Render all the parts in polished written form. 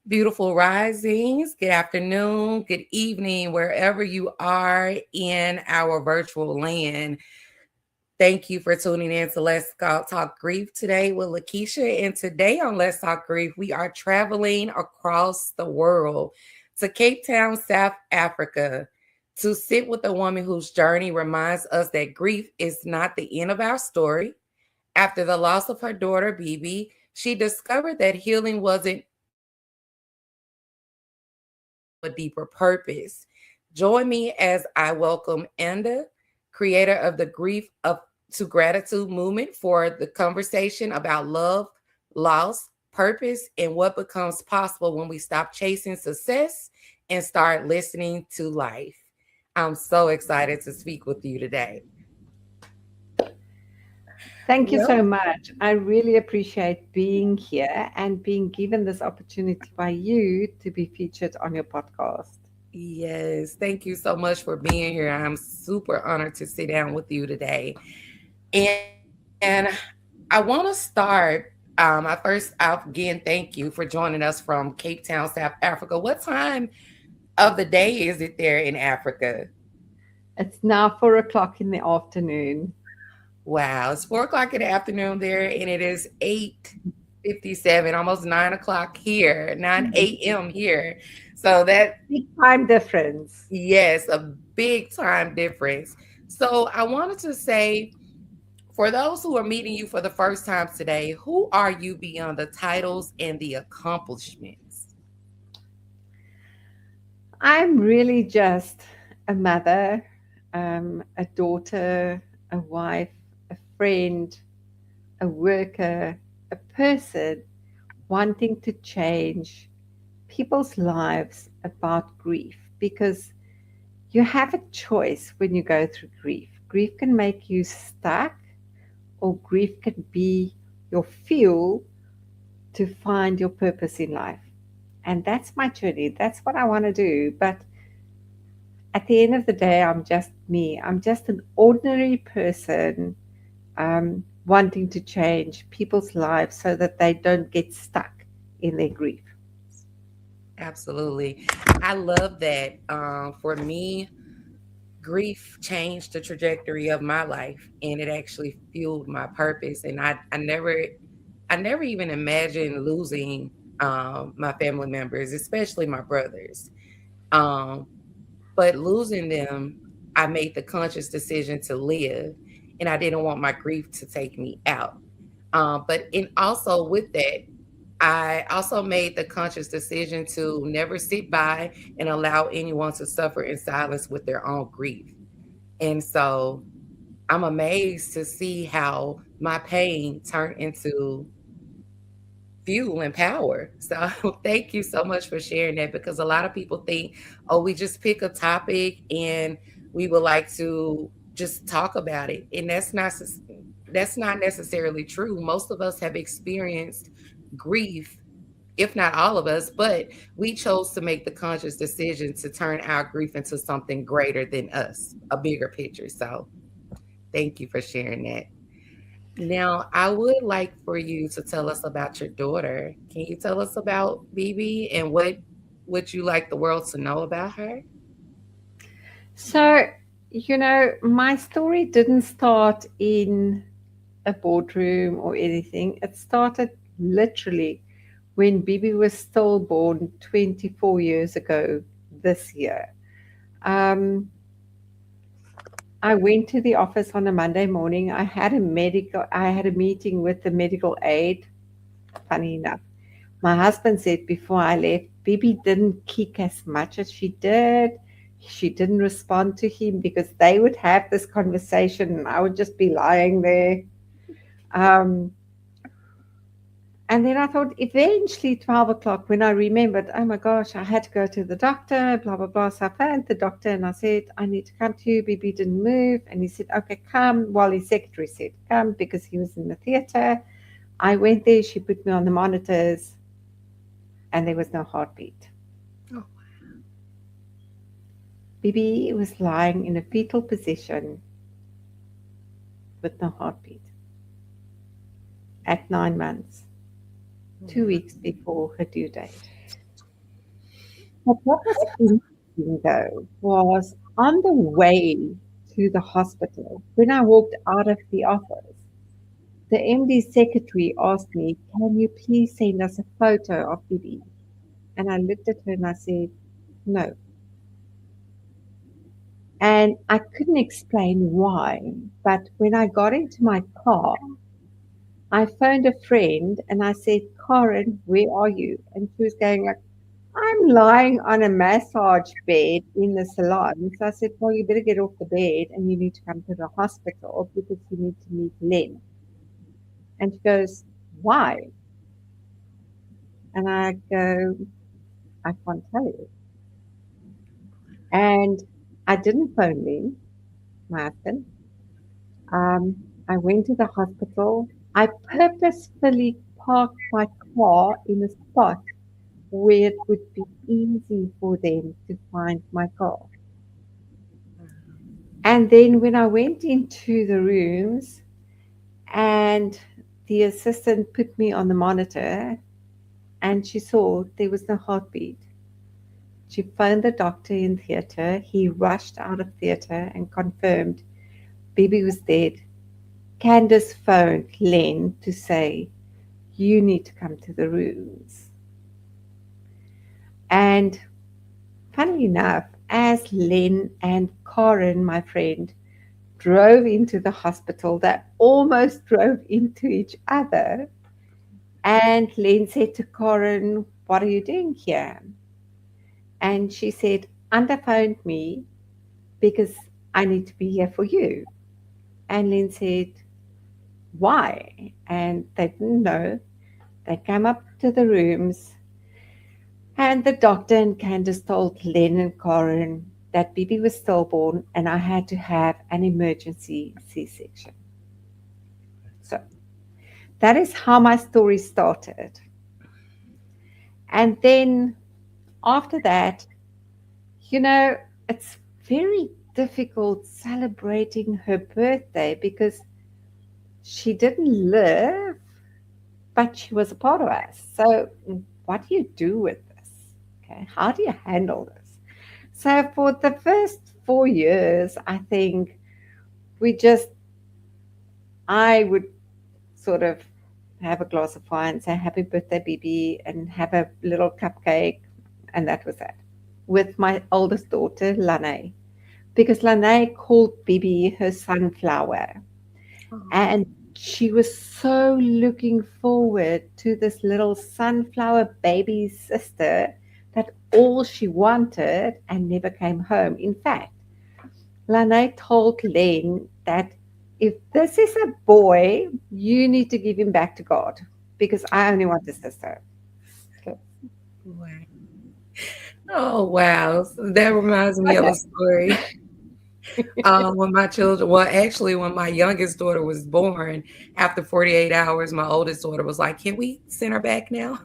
Beautiful risings, good afternoon, good evening, wherever you are in our virtual land. Thank you for tuning in to Talk Grief today with Lakecia. And today on Let's Talk Grief, we are traveling across the world to Cape Town, South Africa, to sit with a woman whose journey reminds us that grief is not the end of our story. After the loss of her daughter, Bibi, she discovered that healing wasn't a deeper purpose. Join me as I welcome Enda, creator of the Grief of to Gratitude movement, for the conversation about love, loss, purpose, and what becomes possible when we stop chasing success and start listening to life. I'm so excited to speak with you today. Thank you so Well, much. I really appreciate being here and being given this opportunity by you to be featured on your podcast. yes, thank you so much for being here. I'm super honored to sit down with you today. And I want to start. Again, thank you for joining us from Cape Town, South Africa. What time of the day is it there in Africa? It's now 4 o'clock in the afternoon. Wow, it's 4 o'clock in the afternoon there, and it is 8:57, almost 9 o'clock here, 9 a.m. here. So that, Big time difference. yes, a big time difference. So I wanted to say, for those who are meeting you for the first time today, who are you beyond the titles and the accomplishments? I'm really just a mother, a daughter, a wife, a friend, a worker, a person wanting to change people's lives about grief because you have a choice when you go through grief. Grief can make you stuck, or grief can be your fuel to find your purpose in life. And that's my journey. That's what I want to do. But at the end of the day, I'm just me. I'm just an ordinary person wanting to change people's lives so that they don't get stuck in their grief. Absolutely. I love that. For me, grief changed the trajectory of my life, and it actually fueled my purpose. And I never even imagined losing my family members, especially my brothers. Um, but losing them, I made the conscious decision to live, and I didn't want my grief to take me out. But in also with that, I also made the conscious decision to never sit by and allow anyone to suffer in silence with their own grief. And so I'm amazed to see how my pain turned into fuel and power. So thank you so much for sharing that, because a lot of people think, oh, we just pick a topic and we would like to just talk about it. And that's not necessarily true. Most of us have experienced grief, if not all of us, but we chose to make the conscious decision to turn our grief into something greater than us, a bigger picture. So thank you for sharing that. Now, I would like for you to tell us about your daughter. Can you tell us about Bibi and what would you like the world to know about her? So, my story didn't start in a boardroom or anything. It started literally when Bibi was stillborn 24 years ago this year. Um, I went to the office on a Monday morning. I had a meeting with the medical aide. Funny enough, my husband said before I left, Bibi didn't kick as much as she did. She didn't respond to him because they would have this conversation and I would just be lying there. Um, And then I thought eventually 12 o'clock when I remembered, oh my gosh, I had to go to the doctor, blah, blah, blah. So I phoned the doctor and I said, I need to come to you. Bibi didn't move. And he said, okay, come. Well, his secretary said, come because he was in the theater. I went there. She put me on the monitors and there was no heartbeat. Oh, Bibi was lying in a fetal position with no heartbeat at 9 months, 2 weeks before her due date. But what was interesting though was on the way to the hospital, when I walked out of the office, the MD's secretary asked me, "Can you please send us a photo of Bibi?" And I looked at her and I said, "No." And I couldn't explain why. But when I got into my car, I phoned a friend and I said, "Karen, where are you?" And she was going like, "I'm lying on a massage bed in the salon." So I said, "Well, you better get off the bed and you need to come to the hospital because you need to meet Len." And she goes, "Why?" And I go, "I can't tell you." And I didn't phone Len, my husband. I went to the hospital. I purposefully parked my car in a spot where it would be easy for them to find my car. And then when I went into the rooms and the assistant put me on the monitor and she saw there was no heartbeat. She phoned the doctor in theatre. He rushed out of theatre and confirmed Bibi was dead. Candace phoned Len to say, "You need to come to the rooms." And funny enough, as Len and Karen, my friend, drove into the hospital, they almost drove into each other. And Len said to Karen, "What are you doing here?" And she said, "Anda phoned me because I need to be here for you." And Len said, "Why?" And they didn't know. They came up to the rooms, and the doctor and Candace told Len and Karen that Bibi was stillborn and I had to have an emergency C section. So that is how my story started. And then after that, you know, it's very difficult celebrating her birthday because she didn't live, but she was a part of us. So, what do you do with this? Okay, how do you handle this? So, for the first 4 years, I think we just, I would sort of have a glass of wine, say happy birthday, Bibi, and have a little cupcake, and that was it. With my oldest daughter, Lane, because Lane called Bibi her sunflower. Oh, And she was so looking forward to this little sunflower baby sister that all she wanted and never came home. In fact, Lane told Len that if this is a boy, you need to give him back to God because I only want a sister. Okay. wow. Oh, wow. So that reminds me of Okay. a story. When my children, well, actually, when my youngest daughter was born, after 48 hours, my oldest daughter was like, "Can we send her back now?"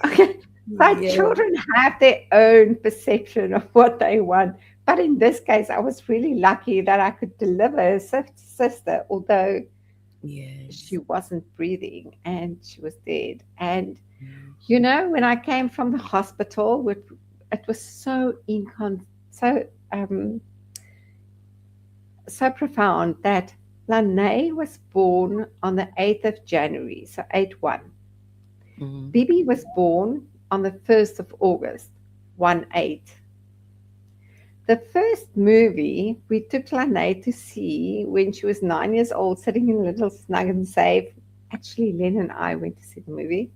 Okay. So Yeah. children have their own perception of what they want. But in this case, I was really lucky that I could deliver a sister, although she Yes. wasn't breathing and she was dead. And Yeah. you know, when I came from the hospital, it was so um, so profound that Lene was born on the 8th of January, so 8-1. Mhm. Bibi was born on the 1st of August, 1-8. The first movie we took Lene to see when she was 9 years old, sitting in a little snug and safe. Actually, Len and I went to see the movie,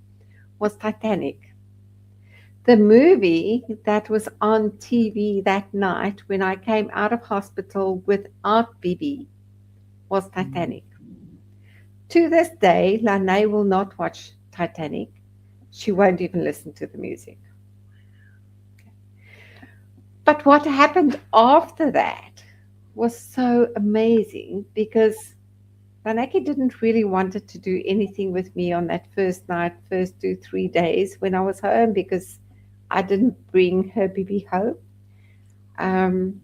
was Titanic. The movie that was on TV that night when I came out of hospital without Bibi was Mhm. Titanic. To this day, Lene will not watch Titanic. She won't even listen to the music. But what happened after that was so amazing because Lanaki didn't really wanted to do anything with me on that first night, first 2, 3 days when I was home because I didn't bring her baby home. Um,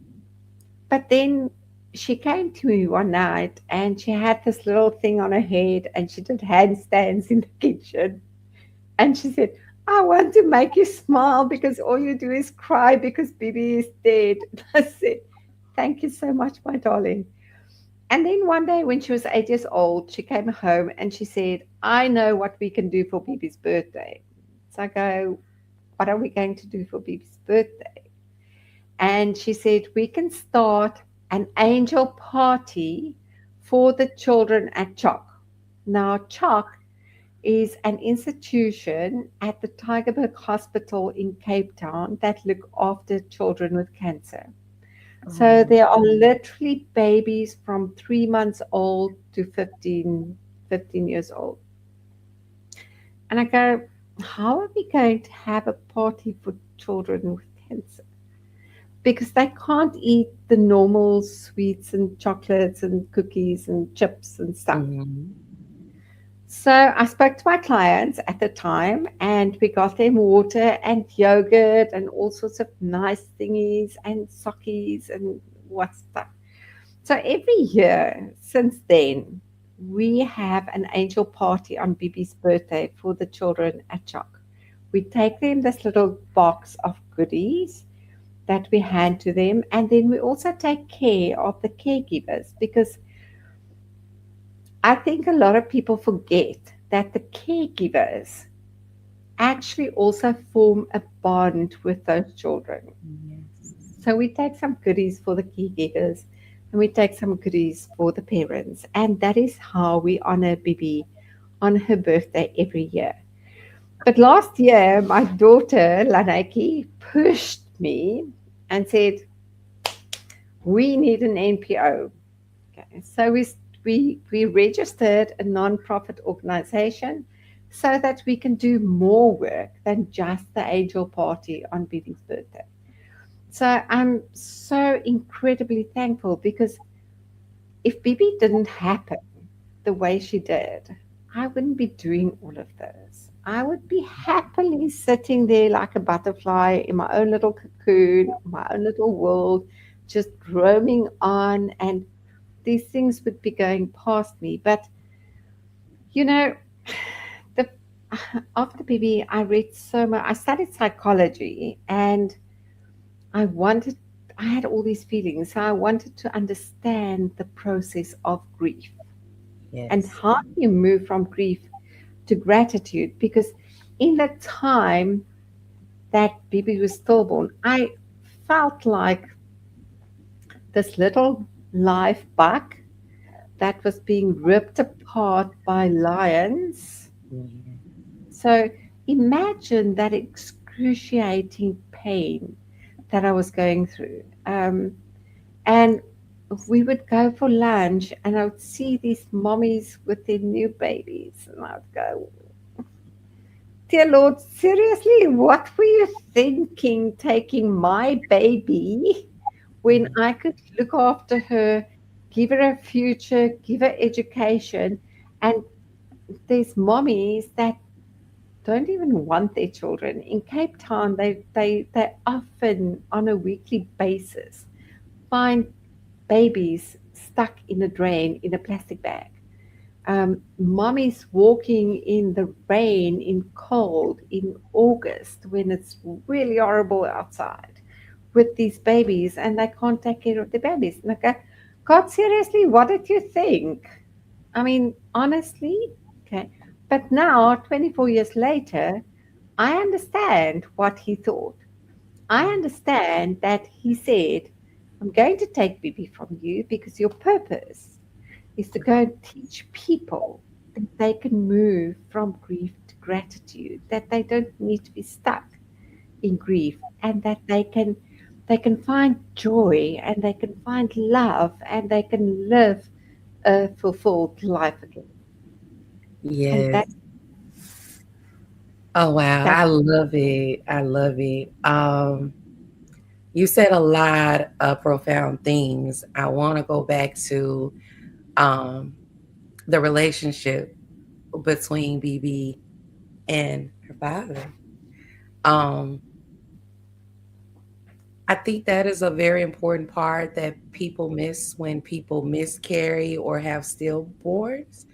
but then she came to me one night and she had this little thing on her head and she did handstands in the kitchen. And she said, I want to make you smile because all you do is cry because baby is dead. I said, thank you so much, my darling. And then one day when she was 8 years old, she came home and she said, I know what we can do for Bibi's birthday. So I go, what are we going to do for Bibi's birthday? And she said, we can start an angel party for the children at CHOC. Now, CHOC is an institution at the Tygerberg Hospital in Cape Town that look after children with cancer. So Oh, there are literally babies from 3 months old to 15 years old. And I go, how are we going to have a party for children with cancer? Because they can't eat the normal sweets and chocolates and cookies and chips and stuff. mhm. So I spoke to my clients at the time and we got them water and yogurt and all sorts of nice thingies and sockies and what stuff. So every year since then, we have an angel party on Bibi's birthday for the children at CHOC. We take them this little box of goodies that we hand to them, and then we also take care of the caregivers because I think a lot of people forget that the caregivers actually also form a bond with those children. Yes. So we take some goodies for the caregivers and we take some goodies for the parents. And that is how we honor Bibi on her birthday every year. But last year, my daughter, Lanaki, pushed me and said, we need an NPO. Okay. So we registered a non-profit organization so that we can do more work than just the angel party on Bibi's birthday. So I'm so incredibly thankful because if Bibi didn't happen the way she did, I wouldn't be doing all of this. I would be happily sitting there like a butterfly in my own little cocoon, my own little world, just roaming on, and these things would be going past me. But you know, the after Bibi, I read so much. I studied psychology, and I wanted. I had all these feelings, so I wanted to understand the process of grief and Yes. how do you move from grief to gratitude. Because in the time that Bibi was stillborn, I felt like this little live bug that was being ripped apart by lions. Yeah. So imagine that excruciating pain that I was going through. And we would go for lunch, and I would see these mommies with their new babies, and I would go, dear Lord, seriously, what were you thinking taking my baby when I could look after her, give her a future, give her education? And there's mommies that don't even want their children. In Cape Town, they often, on a weekly basis, find babies stuck in a drain in a plastic bag. Mommies walking in the rain, in cold, in August when it's really horrible outside with these babies and they can't take care of the babies. And I go, God, seriously, what did you think? I mean, honestly, okay. But now, 24 years later, I understand what he thought. I understand that he said, I'm going to take Bibi from you because your purpose is to go and teach people that they can move from grief to gratitude, that they don't need to be stuck in grief, and that they can find joy and they can find love and they can live a fulfilled life again. And Yes. that Oh wow, that I love it. I love it. You said a lot of profound things. I want to go back to um the relationship between BB and her father. Um, I think that is a very important part that people miss when people miscarry or have stillborns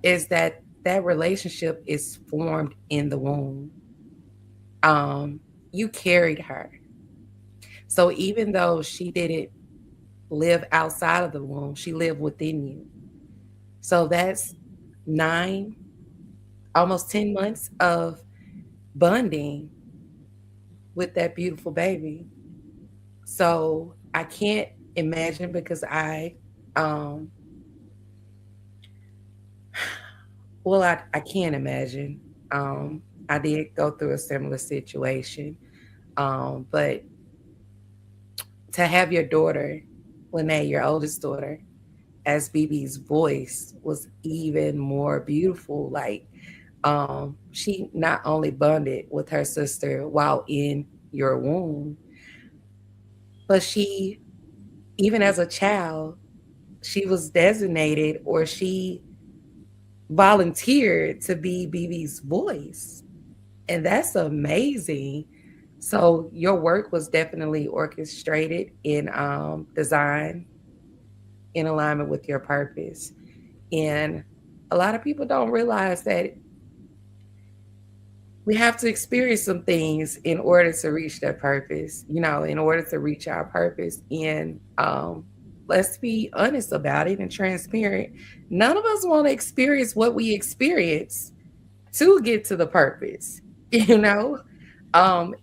is that that relationship is formed in the womb. um, you carried her. So even though she didn't live outside of the womb, she lived within you. So that's 9, almost 10 months of bonding with that beautiful baby. So I can't imagine because um, I can't imagine. I did go through a similar situation. But to have your daughter, Lene, your oldest daughter, as BB's voice was even more beautiful. Like, she not only bonded with her sister while in your womb, but she, even as a child, she was designated or she volunteered to be BB's voice. And that's amazing. So your work was definitely orchestrated in design in alignment with your purpose. And a lot of people don't realize that we have to experience some things in order to reach that purpose, in order to reach our purpose. And let's be honest about it and transparent. None of us want to experience what we experience to get to the purpose, you know?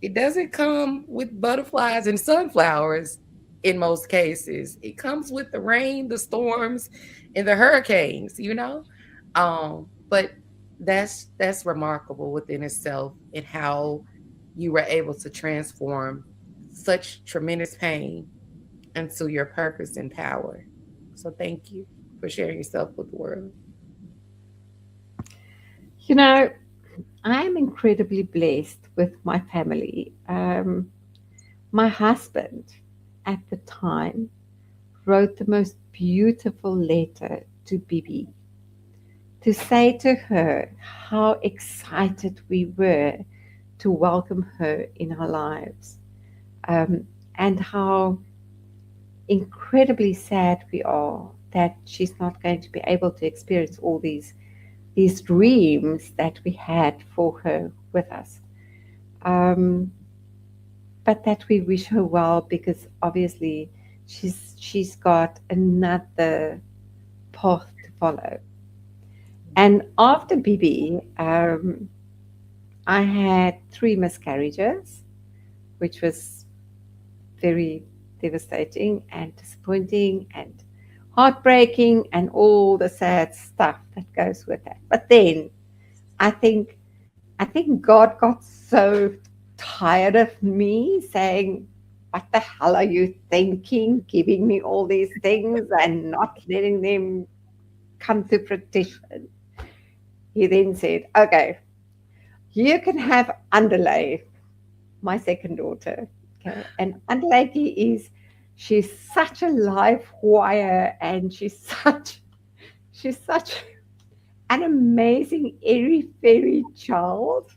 It doesn't come with butterflies and sunflowers in most cases. It comes with the rain, the storms, and the hurricanes. But that's remarkable within itself and how you were able to transform such tremendous pain into your purpose and power. So thank you for sharing yourself with the world. You know, I'm incredibly blessed with my family. My husband at the time wrote the most beautiful letter to Bibi to say to her how excited we were to welcome her in our lives, um, and how incredibly sad we are that she's not going to be able to experience all these dreams that we had for her with us. Um, but that we wish her well because obviously she's got another path to follow. And after Bibi, I had 3 miscarriages, which was very devastating and disappointing and heartbreaking and all the sad stuff that goes with that. But then I think I think God got so tired of me saying, "What the hell are you thinking? Giving me all these things and not letting them come to fruition." He then said, "Okay, you can have Underlay, my second daughter." Okay, and Underlay she's such a live wire, and she's such an amazing airy fairy child.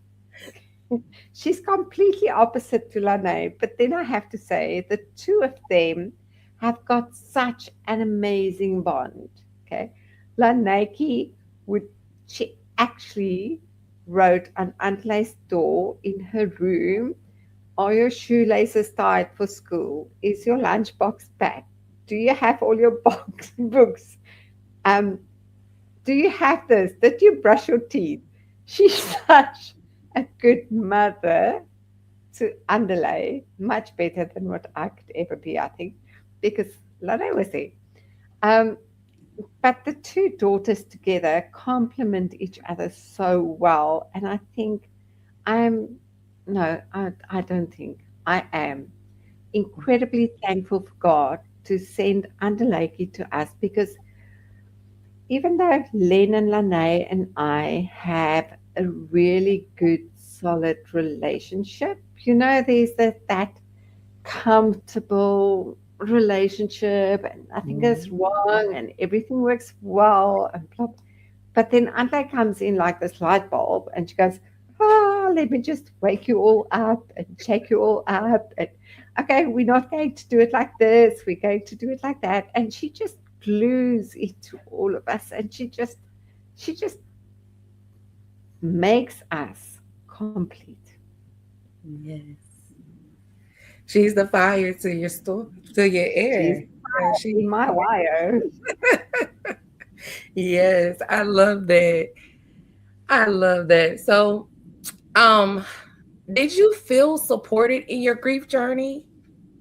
She's completely opposite to Lane, but then I have to say the two of them have got such an amazing bond. Okay, Laneki would she actually wrote on Antlay's door in her room, "Are your shoelaces tied for school? Is your lunchbox packed? Do you have all your books? Um, do you have this? Did you brush your teeth?" She's such a good mother to underlay, much better than what I could ever be, I think, because Lana was there. Um, but the two daughters together complement each other so well. And I think I'm, no, I don't think I am incredibly thankful for God to send Underlakey to us because even though Len and Lene and I have a really good, solid relationship, there's that comfortable relationship and nothing goes Mhm. wrong and everything works well and blah. But then Ante comes in like this light bulb and she goes, let me just wake you all up and shake you all up. And okay, we're not going to do it like this. We're going to do it like that. And she just glues it to all of us. And she just makes us complete. Yes. She's the fire to your store, to your She's air. Yeah, she. in my wire. Yes, I love that. I love that. So, um, did you feel supported in your grief journey,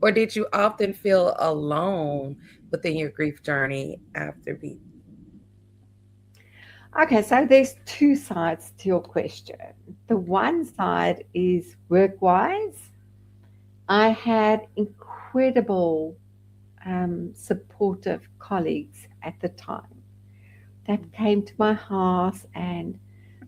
or did you often feel alone within your grief journey after being? Okay, so there's two sides to your question. The one side is work wise. I had incredible supportive colleagues at the time that came to my house, and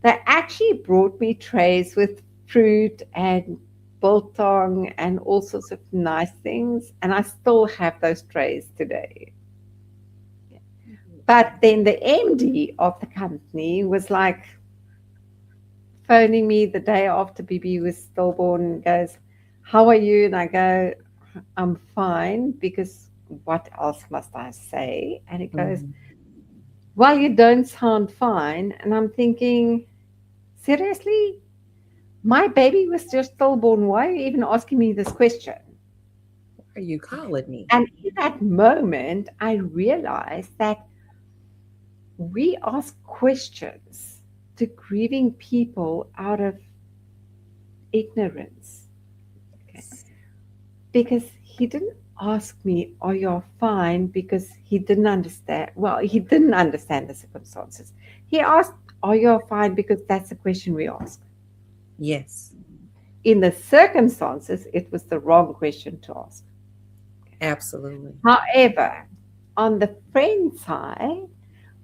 they actually brought me trays with fruit and biltong and all sorts of nice things. And I still have those trays today. But then the MD of the company was like phoning me the day after BB was stillborn and goes, "How are you?" And I go, "I'm fine," because what else must I say? And he goes, Mhm. "Well, you don't sound fine." And I'm thinking, seriously? My baby was just stillborn. Why are you even asking me this question? Why are you calling me? And in that moment, I realized that we ask questions to grieving people out of ignorance. Okay. Because he didn't ask me, "Are you fine?" Because he didn't understand. Well, he didn't understand the circumstances. He asked, "Are you fine?" Because that's the question we ask. Yes, In the circumstances, it was the wrong question to ask. absolutely. However, on the friend side,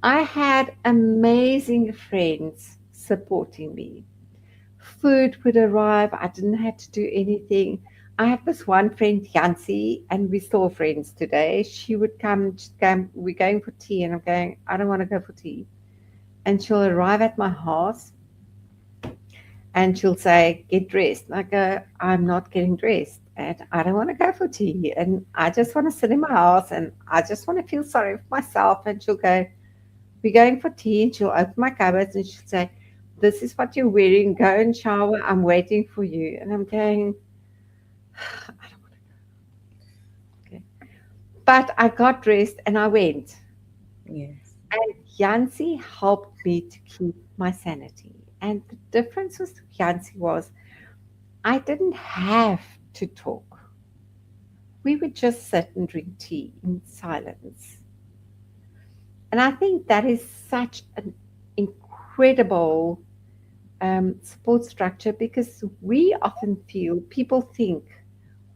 I had amazing friends supporting me. Food would arrive, I didn't have to do anything. I have this one friend, Yancy, and we're still friends today. She would come, she'd go, "We're going for tea," and I'm going, "I don't want to go for tea." And she'll arrive at my house and she'll say, "Get dressed." And I go, "I'm not getting dressed and I don't want to go for tea. And I just want to sit in my house and I just want to feel sorry for myself." And she'll go, "We're going for tea." And she'll open my cupboards and she'll say, "This is what you're wearing. Go and shower. I'm waiting for you." And I'm going, "I don't want to go." Okay. But I got dressed and I went. Yes. And Yancy helped me to keep my sanity. And the difference with Yancy was I didn't have to talk. We would just sit and drink tea in silence. And I think that is such an incredible support structure because we often feel, people think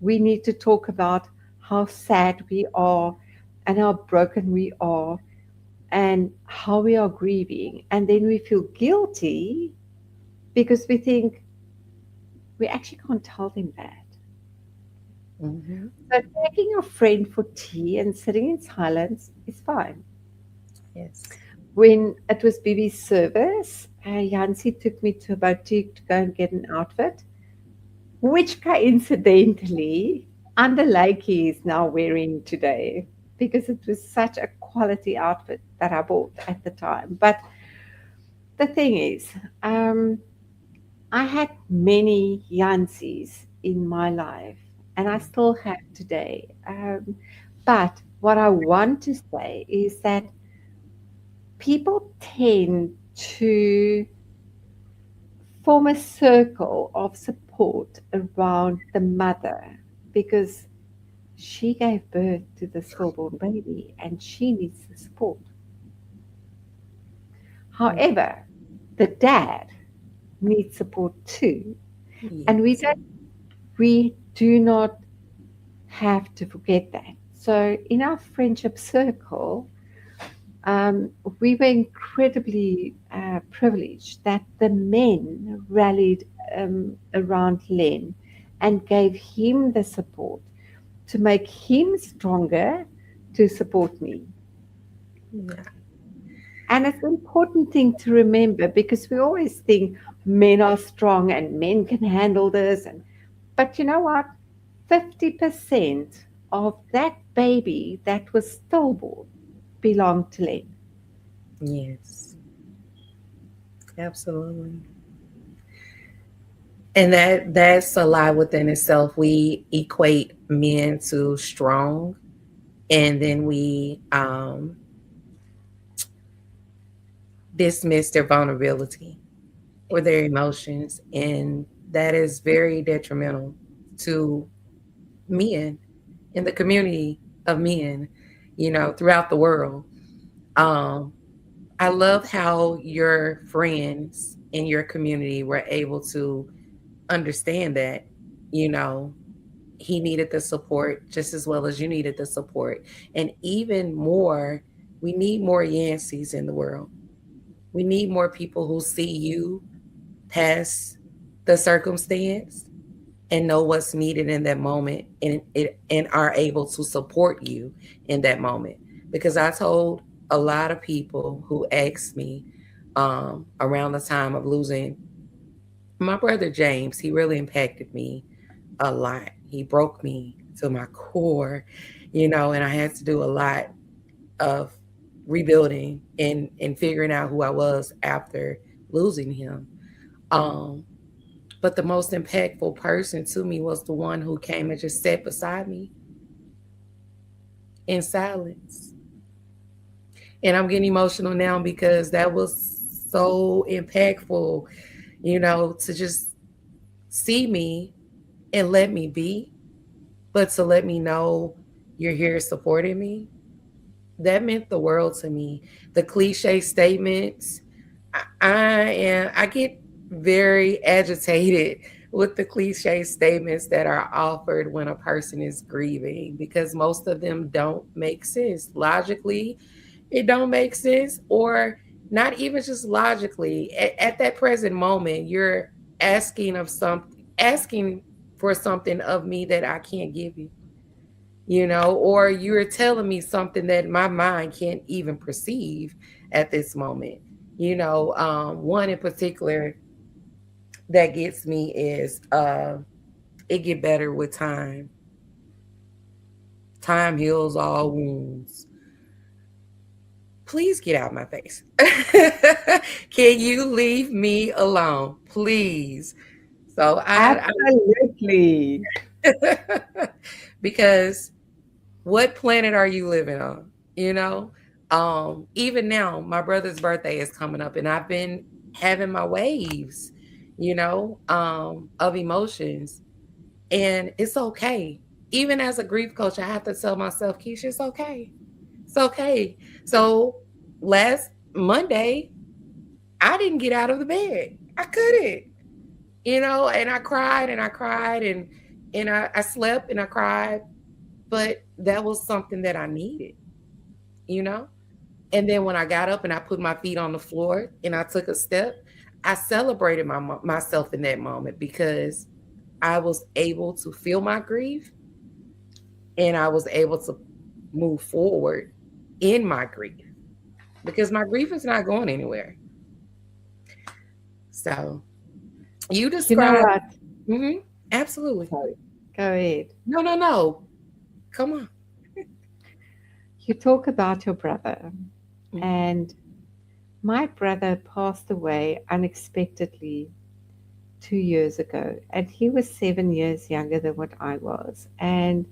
we need to talk about how sad we are and how broken we are and how we are grieving. And then we feel guilty because we think we actually can't tell them that. Hmm. So taking your friend for tea and sitting in silence is fine. Yes. When it was Bibi's service, Yancy took me to a boutique to go and get an outfit, which coincidentally Under Lakey is now wearing today because it was such a quality outfit that I bought at the time. But the thing is, um, I had many Yanceys in my life, and I still have today. But what I want to say is that people tend to form a circle of support around the mother because she gave birth to the stillborn baby and she needs the support. However, the dad needs support too. And Yes. we do not have to forget that. So in our friendship circle, um, we were incredibly privileged that the men rallied around Len and gave him the support to make him stronger to support me. Yeah. And it's an important thing to remember because we always think men are strong and men can handle this. But you know what? 50% of that baby that was stillborn belonged to Len. Yes. Absolutely. And that's a lie within itself. We equate men to strong, and then we dismiss their vulnerability or their emotions, and that is very detrimental to men in the community of men, throughout the world. Um, I love how your friends in your community were able to understand that, you know, he needed the support just as well as you needed the support. And even more, we need more Yanceys in the world. We need more people who see you past the circumstance and know what's needed in that moment, and are able to support you in that moment. Because I told a lot of people who asked me around the time of losing my brother James, he really impacted me a lot. He broke me to my core, and I had to do a lot of rebuilding and figuring out who I was after losing him. Um, but the most impactful person to me was the one who came and just sat beside me in silence. And I'm getting emotional now because that was so impactful, to just see me and let me be, but to let me know you're here supporting me. That meant the world to me. The cliche statements, I get very agitated with the cliche statements that are offered when a person is grieving, because most of them don't make sense logically. It don't make sense, or not even just logically. At that present moment, you're asking of something, asking for something of me that I can't give you, or you're telling me something that my mind can't even perceive at this moment. One in particular that gets me is it get better with time. Time heals all wounds. Please get out of my face. Can you leave me alone, please? So Absolutely. because what planet are you living on? You know, even now, my brother's birthday is coming up, and I've been having my waves, of emotions, and it's okay. Even as a grief coach, I have to tell myself, Keisha, it's okay. It's okay. So last Monday, I didn't get out of the bed. I couldn't, and I cried and I cried and I slept and I cried, but that was something that I needed, you know? And then when I got up and I put my feet on the floor and I took a step, I celebrated myself in that moment because I was able to feel my grief and I was able to move forward in my grief because my grief is not going anywhere. So you You know describe, what? hmm absolutely. Sorry. Go ahead. No, no, no. Come on. You talk about your brother, Mhm. and my brother passed away unexpectedly 2 years ago, and he was 7 years younger than what I was. And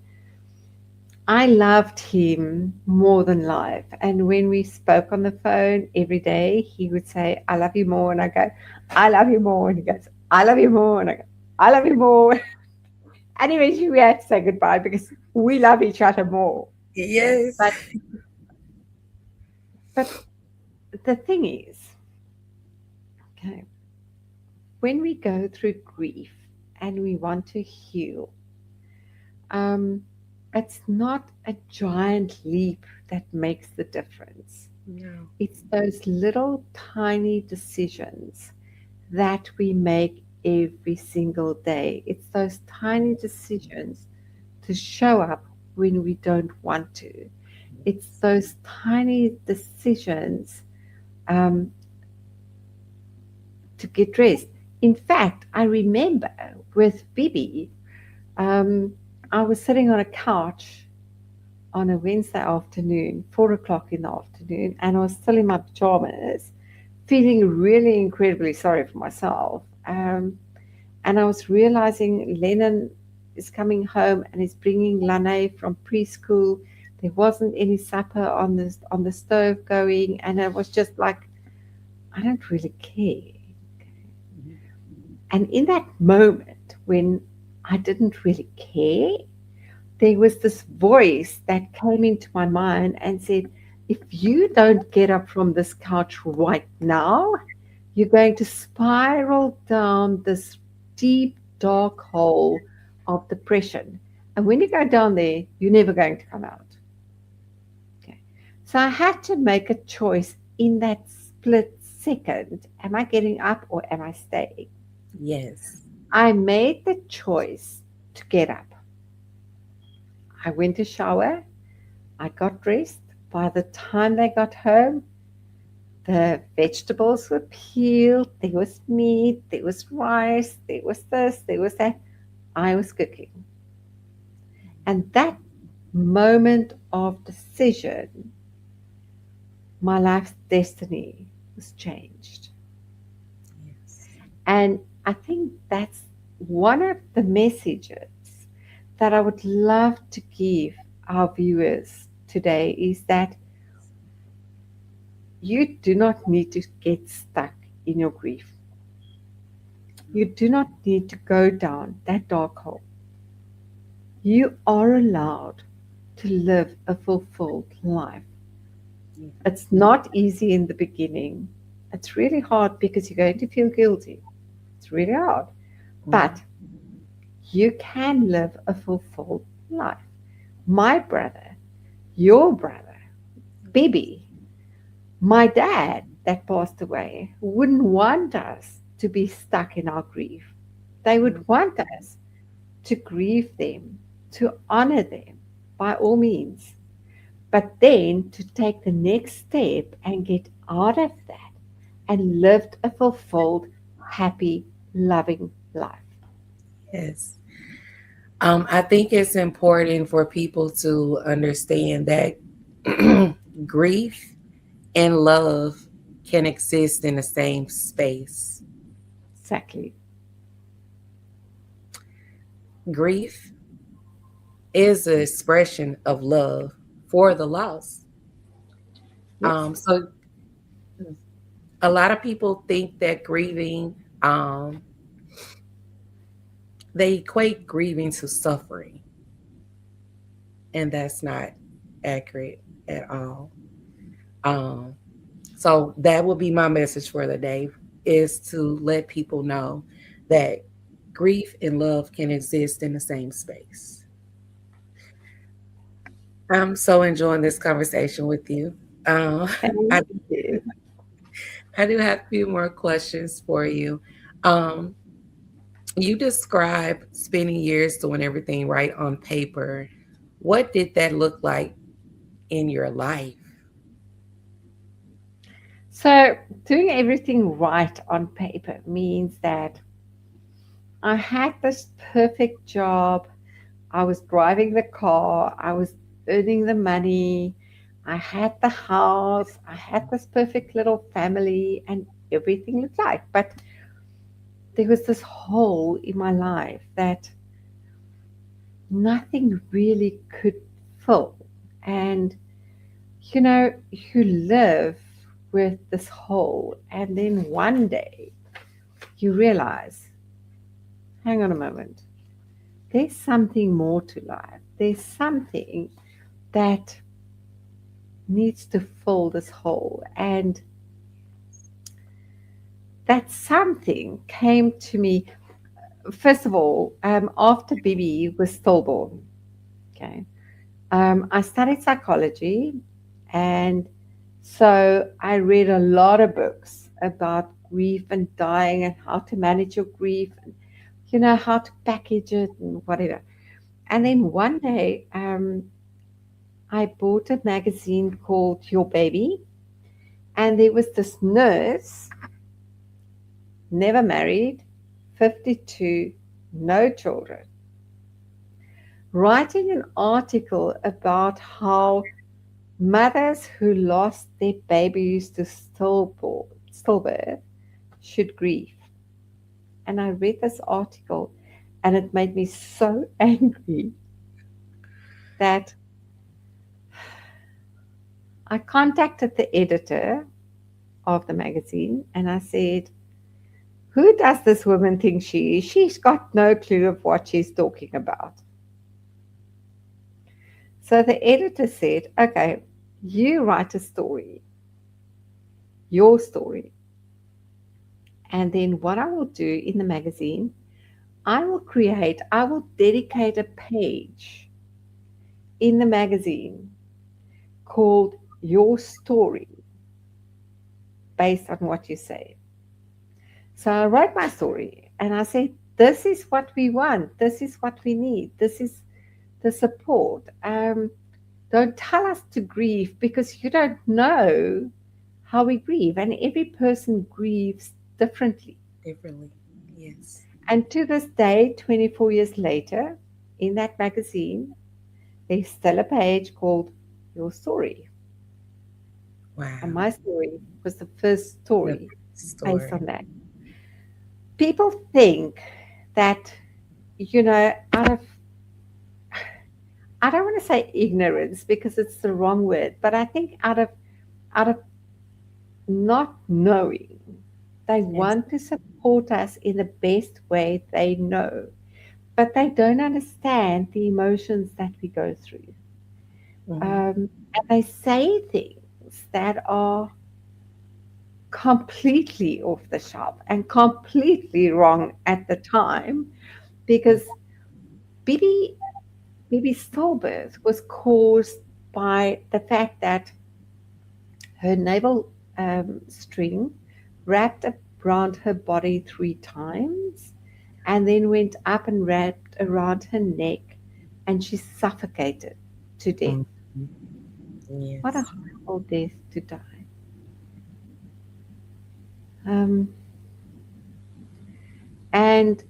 I loved him more than life. And when we spoke on the phone every day, he would say, I love you more. And I go, I love you more. And he goes, I love you more. And I go, I love you more. And eventually we had to say goodbye because we love each other more. Yes. But but the thing is, okay, when we go through grief and we want to heal, um, it's not a giant leap that makes the difference. No. It's those little tiny decisions that we make every single day. It's those tiny decisions to show up when we don't want to. It's those tiny decisions um, to get dressed. In fact, I remember with Bibi, um, I was sitting on a couch on a Wednesday afternoon, 4 o'clock in the afternoon, and I was still in my pajamas, feeling really incredibly sorry for myself. And I was realizing Lennon is coming home and is bringing Lane from preschool. There wasn't any supper on the stove going, and I was just like, I don't really care. And in that moment when I didn't really care, there was this voice that came into my mind and said, if you don't get up from this couch right now, you're going to spiral down this deep, dark hole of depression. And when you go down there, you're never going to come out. Okay. So I had to make a choice in that split second. Am I getting up or am I staying? Yes. I made the choice to get up. I went to shower. I got dressed. By the time they got home, the vegetables were peeled. There was meat. There was rice. There was this. There was that. I was cooking. And that moment of decision, my life's destiny was changed. Yes. And I think that's one of the messages that I would love to give our viewers today is that you do not need to get stuck in your grief. You do not need to go down that dark hole. You are allowed to live a fulfilled life. Yeah. It's not easy in the beginning. It's really hard because you're going to feel guilty. It's really hard. Mhm. But you can live a fulfilled life. My brother, your brother, Bibi, my dad that passed away wouldn't want us to be stuck in our grief. They would want us to grieve them, to honor them by all means, but then to take the next step and get out of that and live a fulfilled, happy, loving life. Yes. I think it's important for people to understand that grief and love can exist in the same space. Exactly. Grief is an expression of love for the loss. Yes. So a lot of people think that grieving, um, they equate grieving to suffering, and that's not accurate at all. Um, so that would be my message for the day is to let people know that grief and love can exist in the same space. I'm so enjoying this conversation with you. Um, I, Thank you. I do have a few more questions for you. Um, you describe spending years doing everything right on paper. What did that look like in your life? So, doing everything right on paper means that I had this perfect job. I was driving the car, I was earning the money, I had the house, I had this perfect little family, and everything looked like. But there was this hole in my life that nothing really could fill. And you live with this hole, and then one day you realize, hang on a moment, there's something more to life. There's something that needs to fill this hole. And that something came to me, first of all, after Bibi was stillborn. Okay. I studied psychology, and so I read a lot of books about grief and dying and how to manage your grief and, how to package it and whatever. And then one day, I bought a magazine called Your Baby, and there was this nurse, never married, 52, no children, writing an article about how mothers who lost their babies to stillbirth should grieve. and I read this article, and it made me so angry that I contacted the editor of the magazine and I said, "Who does this woman think she is? She's got no clue of what she's talking about." So the editor said, "Okay, you write a story, your story. And then what I will do in the magazine, I will dedicate a page in the magazine called Your Story based on what you say." So I wrote my story and I said, "This is what we want. This is what we need. This is the support. Don't tell us to grieve because you don't know how we grieve, and every person grieves differently." Differently. Yes. And to this day, 24 years later, in that magazine, there's still a page called Your Story. And Wow. my story was the first The story based story. on that. People think that, out of, I don't want to say ignorance because it's the wrong word, but I think out of not knowing, they Yes. want to support us in the best way they know, but they don't understand the emotions that we go through. Hmm. And they say things that are completely off the shelf and completely wrong at the time because Bibi Bibi's stillbirth was caused by the fact that her navel string wrapped around her body 3 times and then went up and wrapped around her neck, and she suffocated to death. Hmm. What a Yes. horrible death to die. Um, and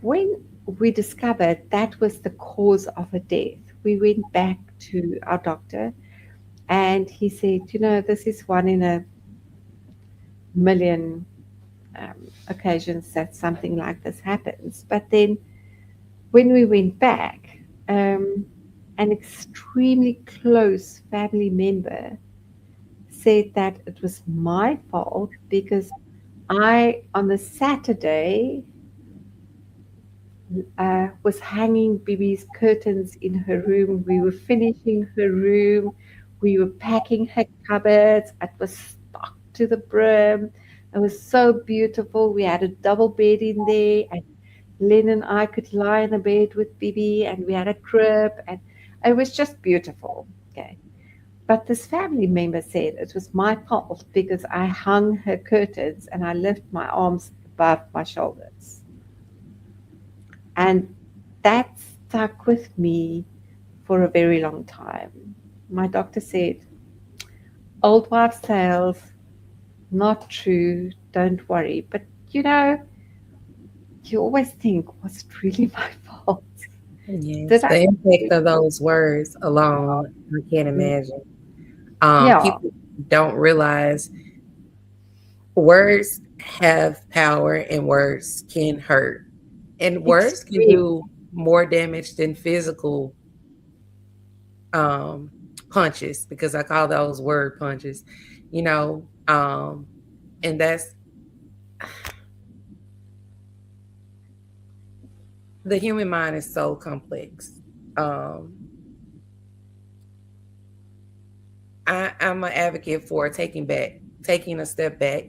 when we discovered that was the cause of her death, we went back to our doctor and he said, this is one in a million occasions that something like this happens. But then when we went back, an extremely close family member said that it was my fault because on the Saturday, was hanging Bibi's curtains in her room. We were finishing her room. We were packing her cupboards. It was stocked to the brim. It was so beautiful. We had a double bed in there, and Len and I could lie in the bed with Bibi, and we had a crib, and it was just beautiful. Okay. But this family member said it was my fault because I hung her curtains and I left my arms above my shoulders. And that stuck with me for a very long time. My doctor said, "Old wives' tales, not true, don't worry." But you know, you always think, was it really my fault? Did Yes. I? The impact of those words alone, I can't imagine. Yeah, People don't realize words have power and words can hurt. And words can extreme. do more damage than physical um punches, because I call those word punches, you know. And that's, the human mind is so complex. Um I'm an advocate for taking a step back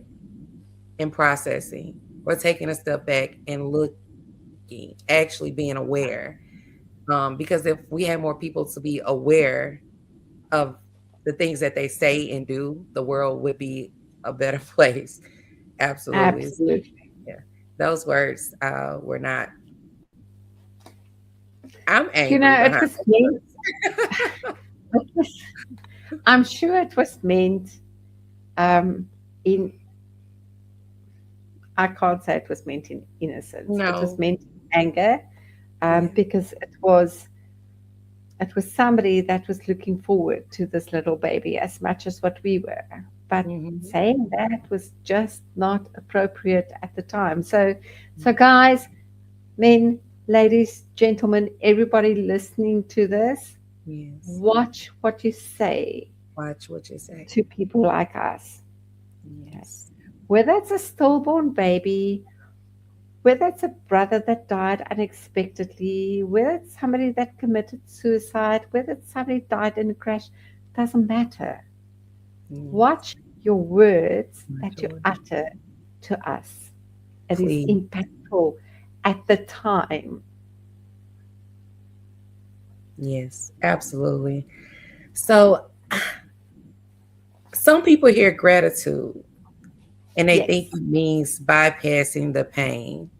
and processing, or taking a step back and looking, actually being aware. Because if we had more people to be aware of the things that they say and do, the world would be a better place. Absolutely. Absolutely. Yeah. Those words were not, I'm You angry know, it behind was those meant, words. it was, I'm sure it was meant um, in, I can't say it was meant in innocence. It was No. meant in anger Yeah. because it was somebody that was looking forward to this little baby as much as what we were. but Hmm. saying that was just not appropriate at the time. So guys, men, ladies, gentlemen, everybody listening to this, Yes. watch what you say Watch what you say. to people like us. Okay. Yes. Whether it's a stillborn baby, whether it's a brother that died unexpectedly, whether it's somebody that committed suicide, whether it's somebody died in a crash, doesn't matter. Yes. Watch your words Watch that your you words. utter to us. It is Please. impactful at the time. Yes, absolutely. So some people hear gratitude and they think Yes. it means bypassing the pain.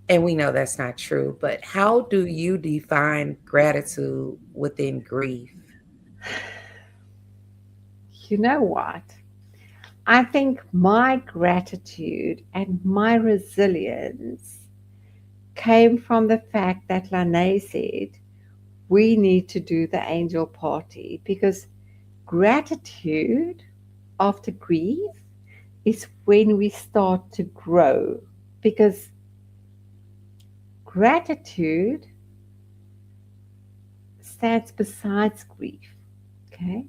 And we know that's not true. But how do you define gratitude within grief? You know what? I think my gratitude and my resilience came from the fact that Lene said we need to do the angel party because gratitude after grief is when we start to grow because gratitude stands besides grief. Okay.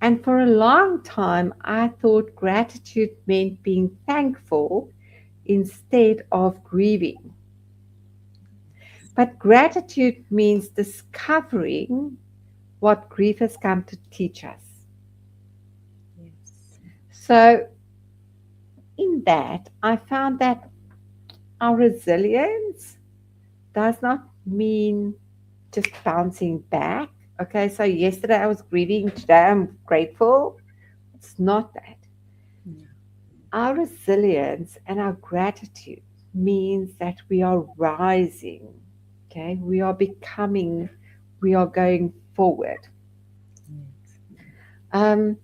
And for a long time, I thought gratitude meant being thankful instead of grieving. But gratitude means discovering what grief has come to teach us. Yes. So, in that, I found that our resilience does not mean just bouncing back. Okay, so yesterday I was grieving, today I'm grateful. It's not that. Yeah. Our resilience and our gratitude means that we are rising, okay? We are becoming, we are going forward. Yes. Um,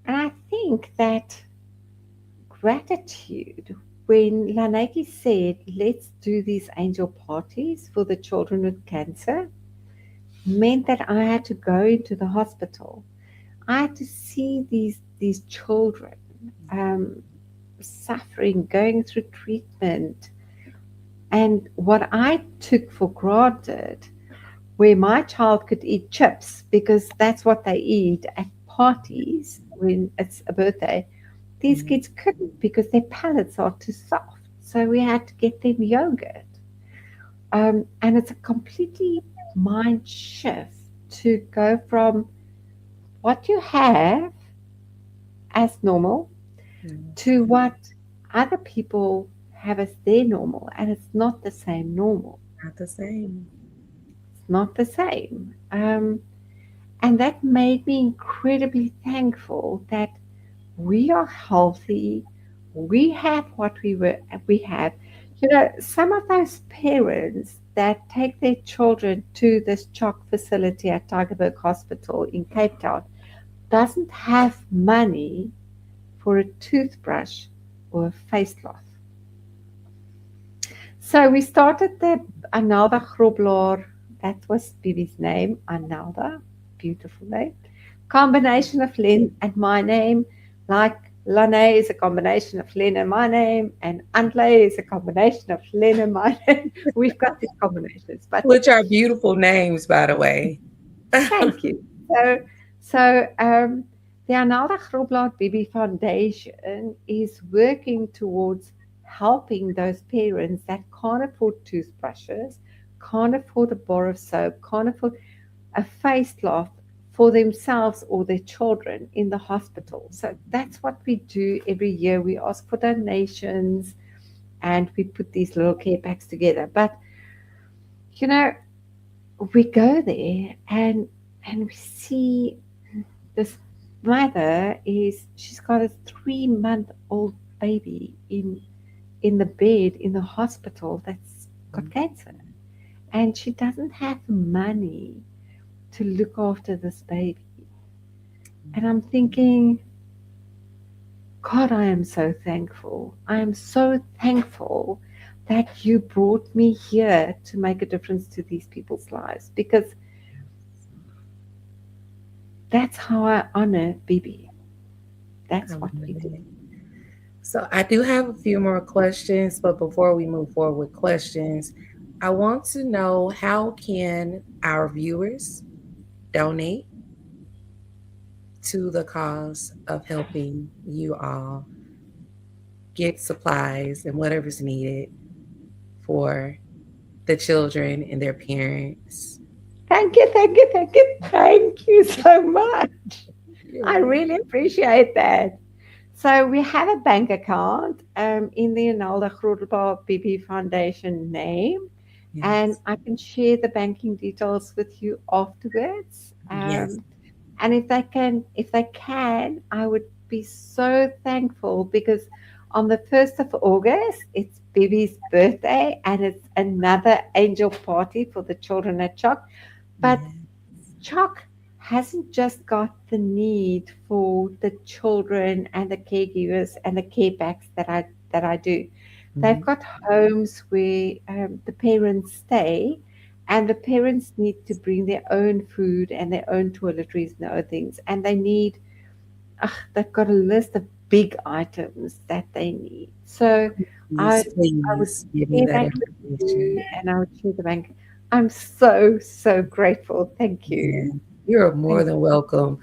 and I think that gratitude, when Lanaki said, let's do these angel parties for the children with cancer, meant that I had to go into the hospital. I had to see these children suffering, going through treatment. And what I took for granted, where my child could eat chips because that's what they eat at parties when it's a birthday, these Mhm. kids couldn't because their palates are too soft. So we had to get them yogurt. And it's a completely mind shift to go from what you have as normal Yes. to what other people have as their normal. And it's not the same normal. Not the same. It's not the same. And that made me incredibly thankful that we are healthy. We have what we have. You know, some of those parents that take their children to this CHOC facility at Tygerberg Hospital in Cape Town doesn't have money for a toothbrush or a face cloth. So we started the Analda Groblaar, that was Bibi's name, Analda, beautiful name. Combination of Len and my name, like Lane is a combination of Len and my name, and Antle is a combination of Len and my name. We've got these combinations, but Which are beautiful names, by the way. thank you. So, the Analda Groblaar Bibi Foundation is working towards helping those parents that can't afford toothbrushes, can't afford a bar of soap, can't afford a face cloth for themselves or their children in the hospital. So that's what we do every year. We ask for donations and we put these little care packs together. But you know, we go there and we see this mother is she's got a 3 month old baby in the bed in the hospital that's got cancer, and she doesn't have money to look after this baby. And I'm thinking, God, I am so thankful. I am so thankful that you brought me here to make a difference to these people's lives, because That's how I honor Bibi. I That's love what we do. it. So I do have a few more questions, but before we move forward with questions, I want to know, how can our viewers donate to the cause of helping you all get supplies and whatever's needed for the children and their parents? Thank you, thank you, thank you, thank you so much. You're I welcome. really appreciate that. So we have a bank account in the Inalda Grootbaar Bibi Foundation name, and Yes. I can share the banking details with you afterwards. Yes. And if they can, I would be so thankful because on the 1st of August, it's Bibi's birthday and it's another angel party for the children at Chalk. But Yeah. Chalk hasn't just got the need for the children and the caregivers and the care packs that I do. They've Mhm. got homes where the parents stay, and the parents need to bring their own food and their own toiletries and other things, and they've got a list of big items that they need. So I Please, I would please give me share that that with information. you, and I would share the bank. I'm so grateful. Thank Yeah, you. you're more Thank than welcome.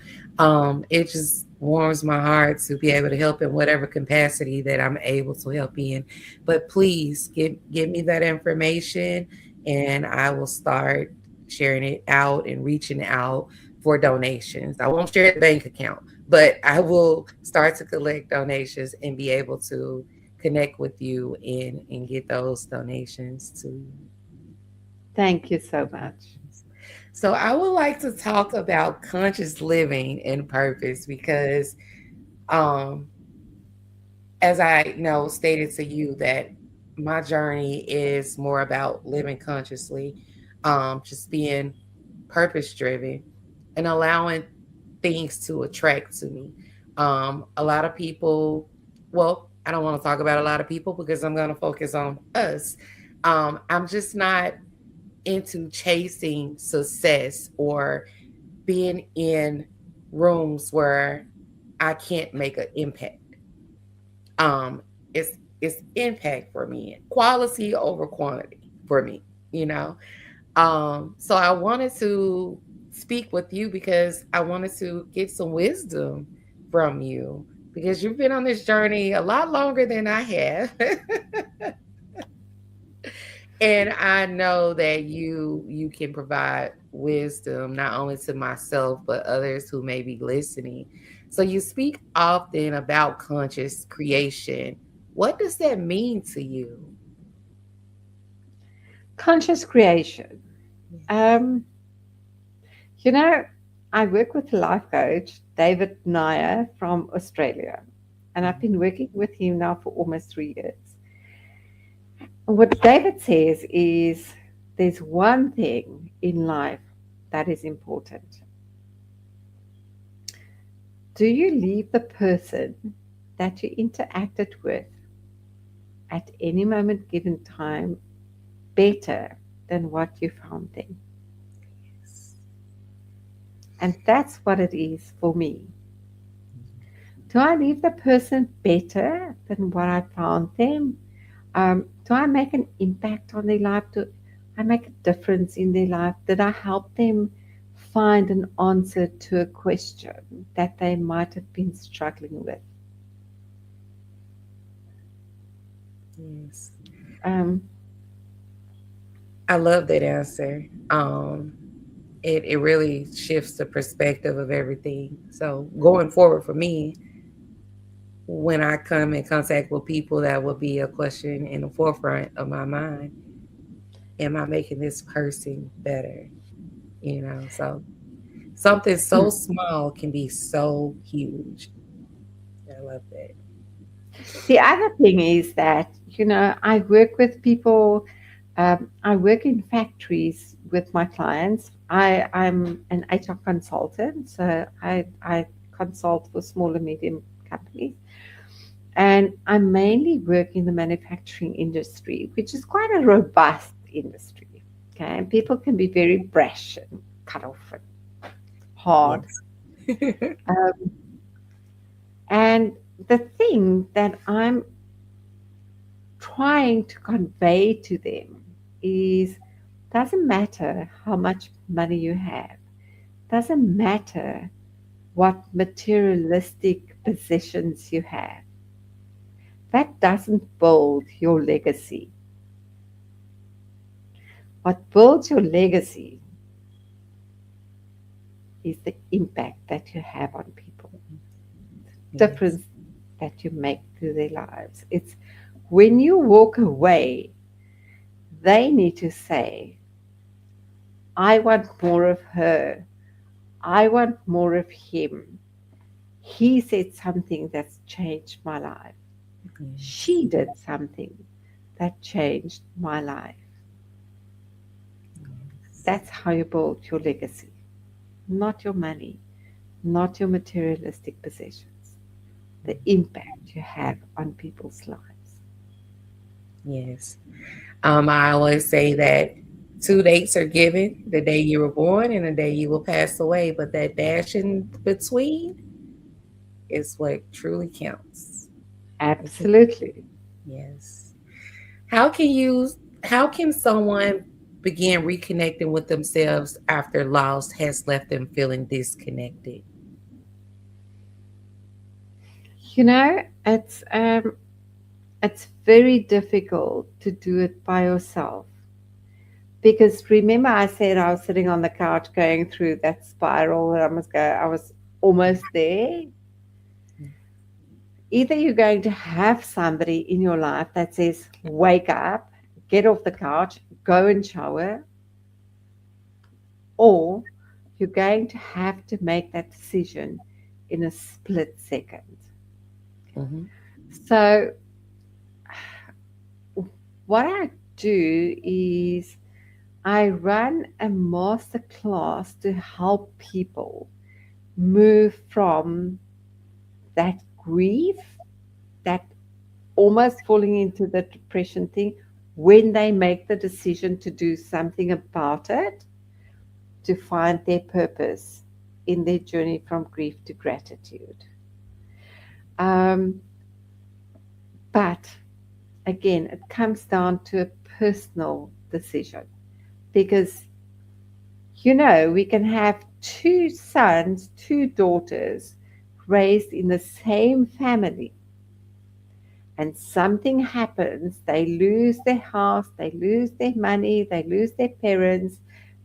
It just warms my heart to be able to help in whatever capacity that I'm able to help in. But please give me that information, and I will start sharing it out and reaching out for donations. I won't share the bank account, but I will start to collect donations and be able to connect with you and get those donations to you. thank you so much. So I would like to talk about conscious living and purpose because um as I know stated to you that my journey is more about living consciously, just being purpose driven and allowing things to attract to me. A lot of people, well, I don't want to talk about a lot of people because I'm going to focus on us. I'm just not into chasing success or being in rooms where I can't make an impact. Um, it's impact for me, quality over quantity for me, you know. So I wanted to speak with you because I wanted to get some wisdom from you because you've been on this journey a lot longer than I have. And I know that you can provide wisdom not only to myself but others who may be listening. So you speak often about conscious creation. What does that mean to you? Conscious creation. Yes. Um, you know, I work with a life coach, David Naya from Australia, and I've been working with him now for almost 3 years. What David says is there's one thing in life that is important. Do you leave the person that you interacted with at any moment given time better than what you found them? Yes. And that's what it is for me. Do I leave the person better than what I found them? Do I make an impact on their life? Do I make a difference in their life? Did I help them find an answer to a question that they might have been struggling with? Yes. Um, I love that answer. It really shifts the perspective of everything. So going forward for me, when I come in contact with people, that will be a question in the forefront of my mind. Am I making this person better? So something so small can be so huge. I love that. the other thing is that, I work with people, I work in factories with my clients. I'm an HR consultant, so I consult for small and medium companies. And I mainly work in the manufacturing industry, which is quite a robust industry. Okay, and people can be very brash and cut off and hard. Yes. Um, and the thing that I'm trying to convey to them is doesn't matter how much money you have, doesn't matter what materialistic possessions you have. That doesn't build your legacy. What builds your legacy is the impact that you have on people, the Yes. difference that you make to their lives. It's when you walk away, they need to say, I want more of her. I want more of him. He said something that's changed my life. Yes. She did something that changed my life. Yes. That's how you build your legacy, not your money, not your materialistic possessions, the impact you have on people's lives. Yes. I always say that two dates are given: the day you were born and the day you will pass away. But that dash in between is what truly counts. Absolutely. Yes. How can you how can someone begin reconnecting with themselves after loss has left them feeling disconnected? You know, it's very difficult to do it by yourself because remember I said I was sitting on the couch going through that spiral that I was almost there. Either you're going to have somebody in your life that says, wake up, get off the couch, go and shower, or you're going to have to make that decision in a split second. Mm-hmm. So, what I do is I run a master class to help people move from that grief, that almost falling into the depression thing, when they make the decision to do something about it, to find their purpose in their journey from grief to gratitude. Um, but again, it comes down to a personal decision because, we can have two sons, two daughters raised in the same family, and something happens, they lose their house, they lose their money, they lose their parents.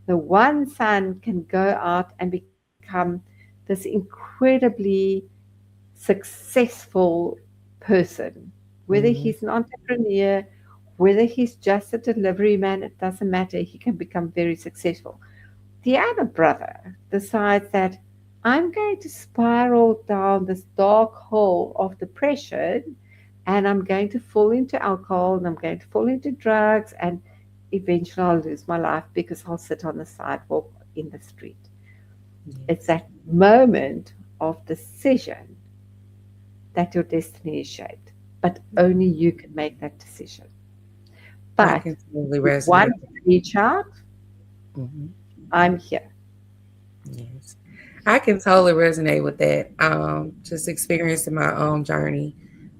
The one son can go out and become this incredibly successful person, whether Mm-hmm. he's an entrepreneur, whether he's just a delivery man, it doesn't matter, he can become very successful. The other brother decides that I'm going to spiral down this dark hole of depression and I'm going to fall into alcohol and I'm going to fall into drugs and eventually I'll lose my life because I'll sit on the sidewalk in the street. It's Yes. that moment of decision that your destiny is shaped, but only you can make that decision. I But can totally if you resonate want with to reach out, that. Mm-hmm. I'm here. Yes. I can totally resonate with that. Just experiencing my own journey.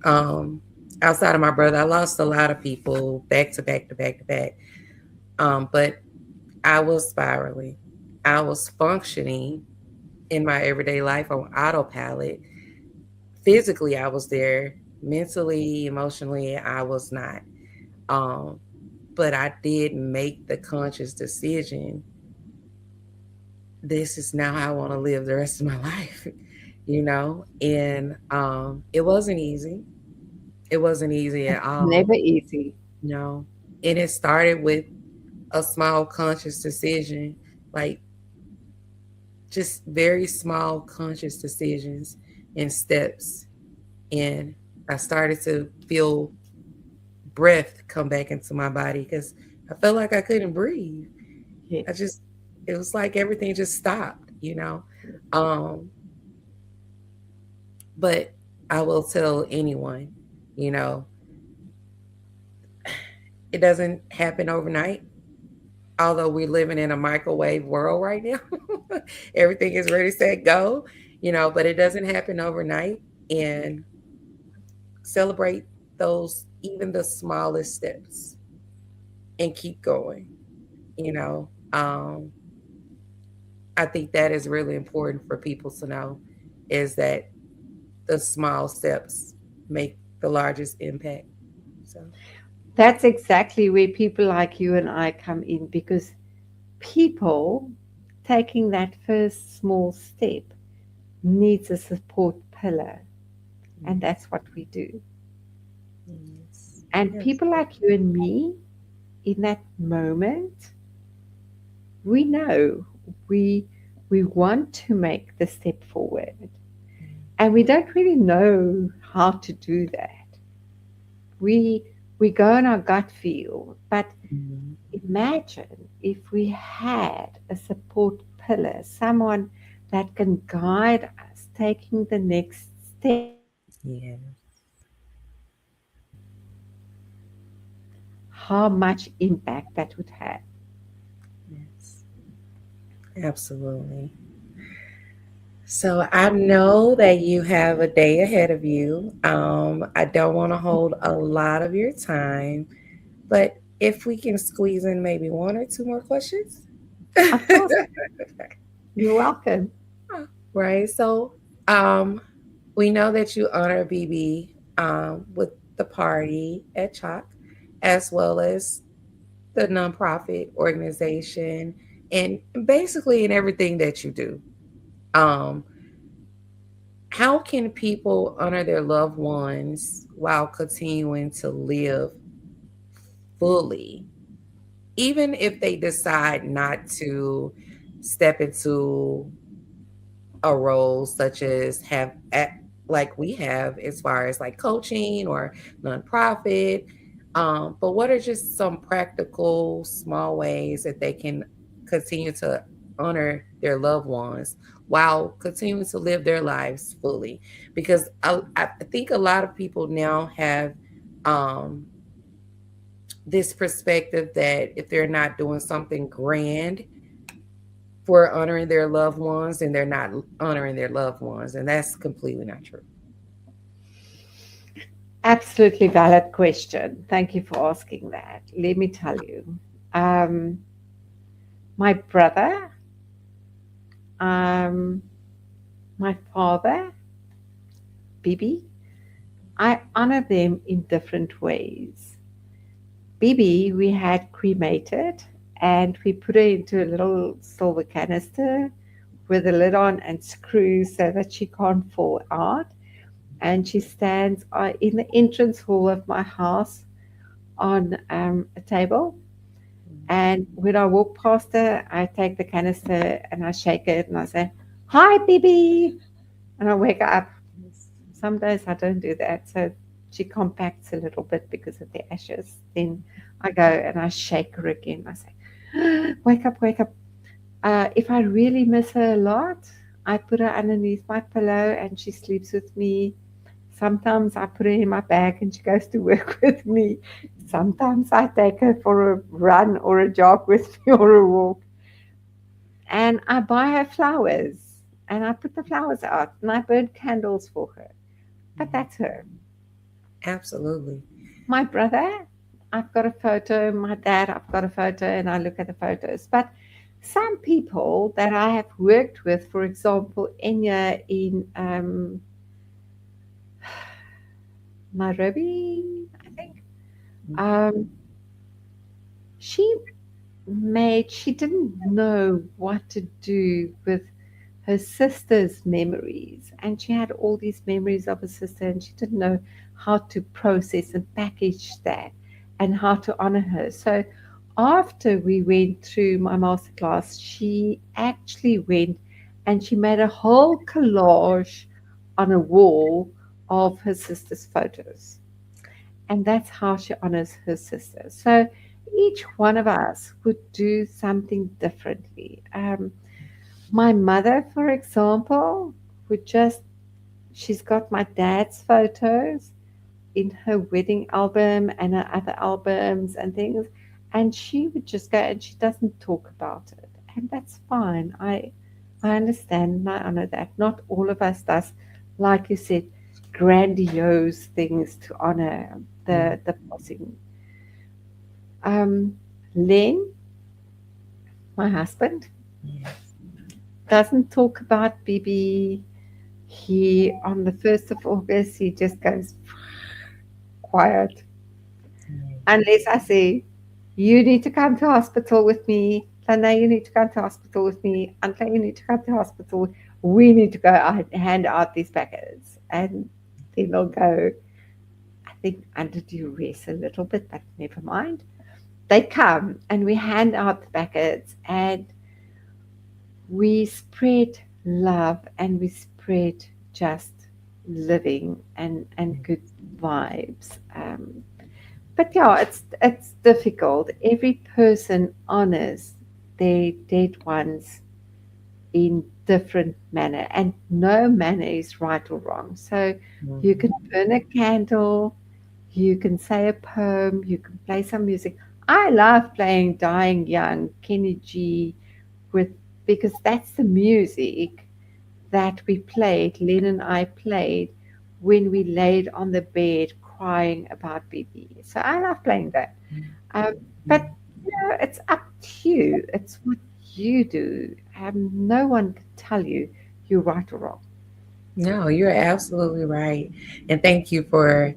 Um, Outside of my brother, I lost a lot of people back to back to back to back. But I was spiraling. I was functioning in my everyday life on autopilot. Physically, I was there. Mentally, emotionally, I was not. Um, but I did make the conscious decision. This is now how I want to live the rest of my life, And it wasn't easy. It wasn't easy at It's all, never easy. you know. And it started with a small conscious decision, like just very small conscious decisions and steps. And I started to feel breath come back into my body because I felt like I couldn't breathe. Yes. I just, it was like everything just stopped. Um, but I will tell anyone, you know, it doesn't happen overnight. Although we're living in a microwave world right now, everything is ready, set, go. but it doesn't happen overnight. And celebrate those, even the smallest steps, and keep going. You know, I think that is really important for people to know, is that the small steps make the largest impact. So, That's exactly where people like you and I come in, because people taking that first small step needs a support pillar, and yes, that's what we do. yes, And people absolutely. like you and me, in that moment, we know we we want to make the step forward, and we don't really know how to do that. We go on our gut feel, but Mhm. imagine if we had a support pillar, someone that can guide us taking the next step. Yeah, How much impact that would have. yes, absolutely. So I know that you have a day ahead of you. I don't want to hold a lot of your time, but if we can squeeze in maybe one or two more questions. Of course, you're welcome. Right. So, um, we know that you honor BB with the party at Chalk, as well as the nonprofit organization, and basically in everything that you do. Um, how can people honor their loved ones while continuing to live fully, even if they decide not to step into a role such as like we have, as far as like coaching or nonprofit? But what are just some practical small ways that they can continue to honor their loved ones while continuing to live their lives fully? Because I think a lot of people now have um, this perspective that if they're not doing something grand for honoring their loved ones, and they're not honoring their loved ones. And that's completely not true. Absolutely valid question. Thank you for asking that. Let me tell you. Um, my brother, um, my father, Bibi, I honor them in different ways. Bibi, we had cremated and we put her into a little silver canister with a lid on and screws so that she can't fall out. And she stands in the entrance hall of my house on a table. And when I walk past her, I take the canister and I shake it and I say, "Hi, Bibi." And I wake her up. Some days I don't do that. So she compacts a little bit because of the ashes. Then I go and I shake her again. I say, "Wake up, wake up." If I really miss her a lot, I put her underneath my pillow and she sleeps with me. Sometimes I put her in my bag and she goes to work with me. Sometimes I take her for a run or a jog with me or a walk. And I buy her flowers and I put the flowers out and I burn candles for her. But that's her. Absolutely. My brother, I've got a photo. My dad, I've got a photo, and I look at the photos. But some people that I have worked with, for example, Enya in Nairobi, I think, um, she she didn't know what to do with her sister's memories. And she had all these memories of her sister, and she didn't know how to process and package that and how to honor her. So after we went through my masterclass, she actually went and she made a whole collage on a wall of her sister's photos. And that's how she honors her sister. So each one of us would do something differently. My mother, for example, would just, she's got my dad's photos in her wedding album and her other albums and things. And she would just go and she doesn't talk about it. And that's fine. I understand and I honor that. Not all of us does, like you said, grandiose things to honor Mm, the passing. Um, Len, my husband, yes. doesn't talk about Bibi. He on the 1st of August he just goes quiet Mm, unless I say, you need to come to hospital with me. Lana, you need to come to hospital with me. Anta, you need to come to hospital. We need to go out, hand out these packets. And then they'll go, I think, under duress a little bit, but never mind. They come and we hand out the packets and we spread love and we spread just living and good vibes. But yeah, it's difficult. Every person honors their dead ones in different manner, and no manner is right or wrong. So you can mhm. burn a candle, you can say a poem, you can play some music. I love playing Dying Young, Kenny G, with because that's the music that we played, Len and I played when we laid on the bed crying about BB. So I love playing that. Um, but Mm. you know, it's up to you. It's what you do. No one can tell you you're right or wrong. No, you're absolutely right. And thank you for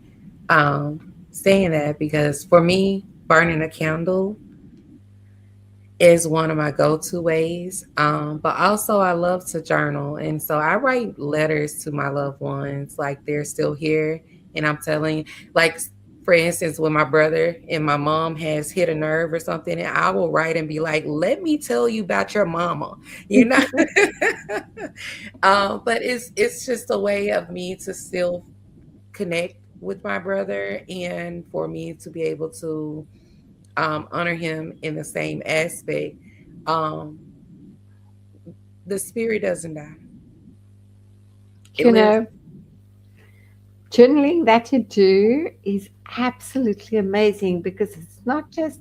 saying that because for me, burning a candle is one of my go-to ways. But also I love to journal. And so I write letters to my loved ones like they're still here. And I'm telling, like, for instance, when my brother and my mom has hit a nerve or something, and I will write and be like, let me tell you about your mama, you know? But it's just a way of me to still connect with my brother and for me to be able to honor him in the same aspect. Um, the spirit doesn't die; it You lives. know, journaling that you do is absolutely amazing because it's not just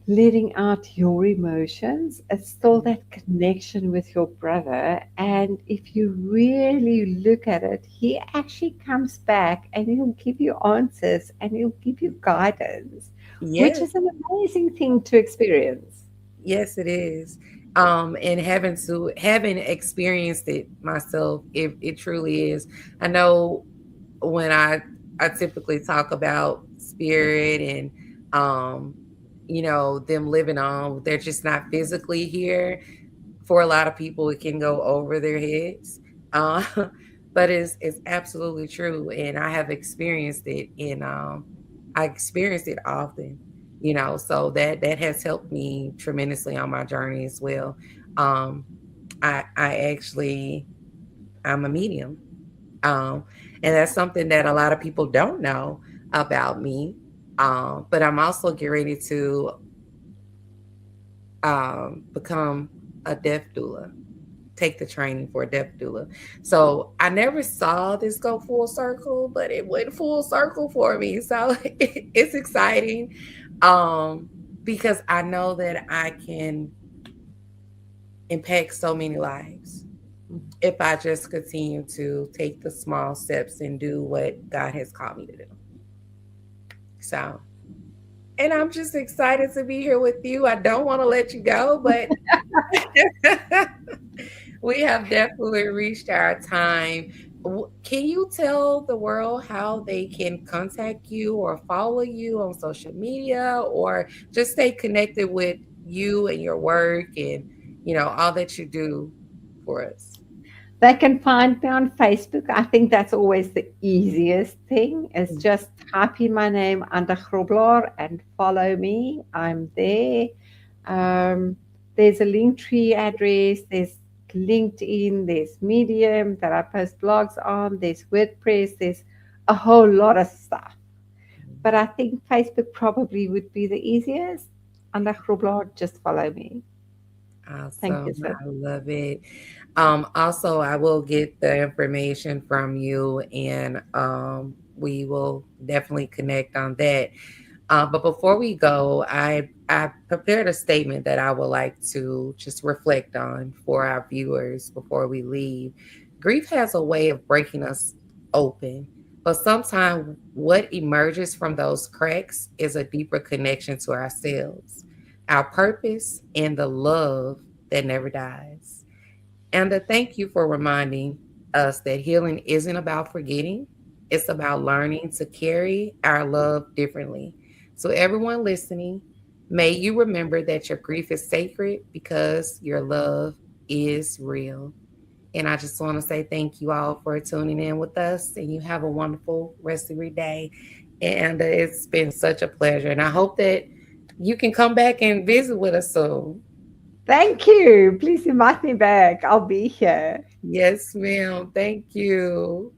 letting out your emotions, it's still that connection with your brother. And if you really look at it, he actually comes back and he'll give you answers and he'll give you guidance, which Yes, is an amazing thing to experience. yes, it is. And having experienced it myself, it truly is. I know when I typically talk about spirit and um, them living on, they're just not physically here. For a lot of people it can go over their heads, uh, but it's absolutely true, and I have experienced it, and I experience it often, so that has helped me tremendously on my journey as well. um, I actually, I'm a medium, um, and that's something that a lot of people don't know about me, but I'm also getting ready to become a death doula, take the training for a death doula. So I never saw this go full circle, but it went full circle for me. So it's exciting, um, because I know that I can impact so many lives if I just continue to take the small steps and do what God has called me to do. So, and I'm just excited to be here with you. I don't want to let you go, but we have definitely reached our time. Can you tell the world how they can contact you or follow you on social media or just stay connected with you and your work and all that you do for us? They can find me on Facebook. I think that's always the easiest thing. Is Mm, just type in my name under Grobler and follow me. I'm there. Um, there's a Linktree address. There's LinkedIn. There's Medium that I post blogs on. There's WordPress. There's a whole lot of stuff. But I think Facebook probably would be the easiest. Under Grobler, just follow me. Thank you, awesome. sir. I love it. Also, I will get the information from you and we will definitely connect on that. But before we go, I prepared a statement that I would like to just reflect on for our viewers before we leave. Grief has a way of breaking us open, but sometimes what emerges from those cracks is a deeper connection to ourselves, our purpose, and the love that never dies. And to thank you for reminding us that healing isn't about forgetting, it's about learning to carry our love differently. So, everyone listening, may you remember that your grief is sacred because your love is real. And I just want to say thank you all for tuning in with us, and you have a wonderful rest of your day. And it's been such a pleasure. And I hope that you can come back and visit with us soon. Thank you. Please invite me back. I'll be here. Yes, ma'am. Thank you.